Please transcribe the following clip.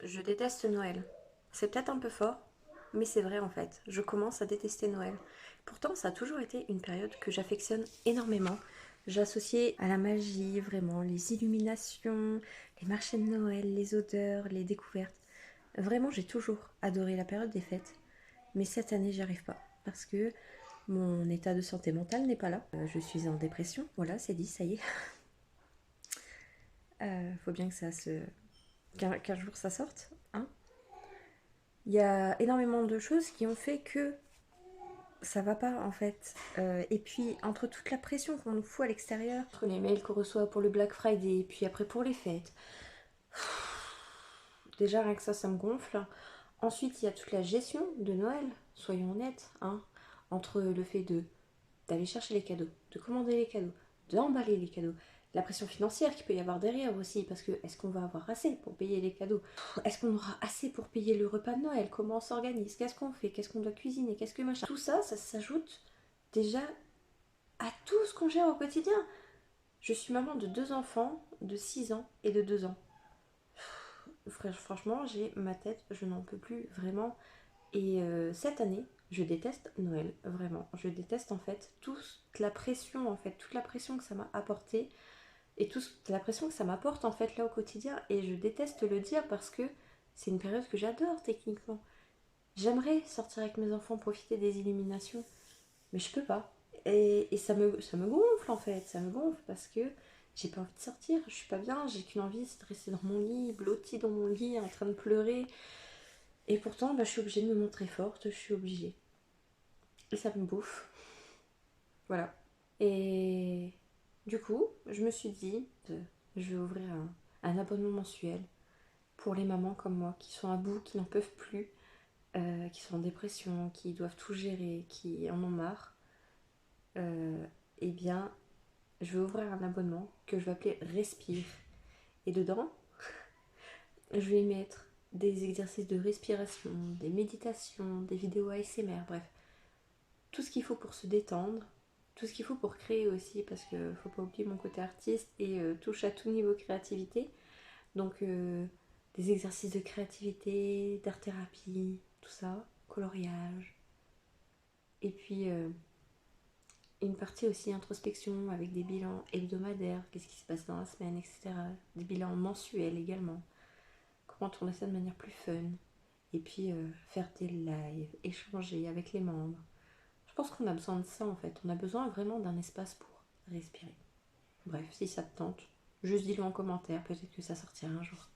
Je déteste Noël. C'est peut-être un peu fort, mais c'est vrai en fait. Je commence à détester Noël. Pourtant, ça a toujours été une période que j'affectionne énormément. J'associais à la magie, vraiment, les illuminations, les marchés de Noël, les odeurs, les découvertes. Vraiment, j'ai toujours adoré la période des fêtes. Mais cette année, j'y arrive pas. Parce que mon état de santé mentale n'est pas là. Je suis en dépression. Voilà, c'est dit, ça y est. Faut bien que ça se... qu'un jour ça sorte, hein. Il y a énormément de choses qui ont fait que ça va pas en fait. Et puis entre toute la pression qu'on nous fout à l'extérieur, entre les mails qu'on reçoit pour le Black Friday, et puis après pour les fêtes, déjà rien que ça me gonfle. Ensuite il y a toute la gestion de Noël, soyons honnêtes, hein. Entre le fait de d'aller chercher les cadeaux, de commander les cadeaux, d'emballer les cadeaux, la pression financière qu'il peut y avoir derrière aussi, parce que est-ce qu'on va avoir assez pour payer les cadeaux? Est-ce qu'on aura assez pour payer le repas de Noël? Comment on s'organise? Qu'est-ce qu'on fait? Qu'est-ce qu'on doit cuisiner? Qu'est-ce que machin? Tout ça, ça s'ajoute déjà à tout ce qu'on gère au quotidien. Je suis maman de deux enfants, de 6 ans et de 2 ans. Franchement, j'ai ma tête, je n'en peux plus vraiment. Et cette année, je déteste Noël, vraiment. Je déteste en fait toute la pression, en fait, toute la pression que ça m'a apporté et toute la pression que ça m'apporte en fait là au quotidien. Et je déteste le dire parce que c'est une période que j'adore techniquement. J'aimerais sortir avec mes enfants, profiter des illuminations, mais je peux pas. Et ça me gonfle en fait, ça me gonfle parce que j'ai pas envie de sortir, je suis pas bien, j'ai qu'une envie, c'est de rester dans mon lit, blottie dans mon lit, en train de pleurer. Et pourtant, je suis obligée de me montrer forte, je suis obligée. Et ça me bouffe. Voilà. Et du coup, je me suis dit, je vais ouvrir un abonnement mensuel pour les mamans comme moi, qui sont à bout, qui n'en peuvent plus, qui sont en dépression, qui doivent tout gérer, qui en ont marre. Eh bien, je vais ouvrir un abonnement que je vais appeler Respire. Et dedans, je vais mettre des exercices de respiration, des méditations, des vidéos ASMR, bref, tout ce qu'il faut pour se détendre, tout ce qu'il faut pour créer aussi, parce que faut pas oublier mon côté artiste et touche à tout niveau créativité. Donc des exercices de créativité, d'art thérapie, tout ça, coloriage. Et puis une partie aussi introspection avec des bilans hebdomadaires, qu'est-ce qui se passe dans la semaine, etc. Des bilans mensuels également. Comment tourner ça de manière plus fun. Et puis faire des lives, échanger avec les membres. Je pense qu'on a besoin de ça en fait. On a besoin vraiment d'un espace pour respirer. Bref, si ça te tente, juste dis-le en commentaire, peut-être que ça sortira un jour.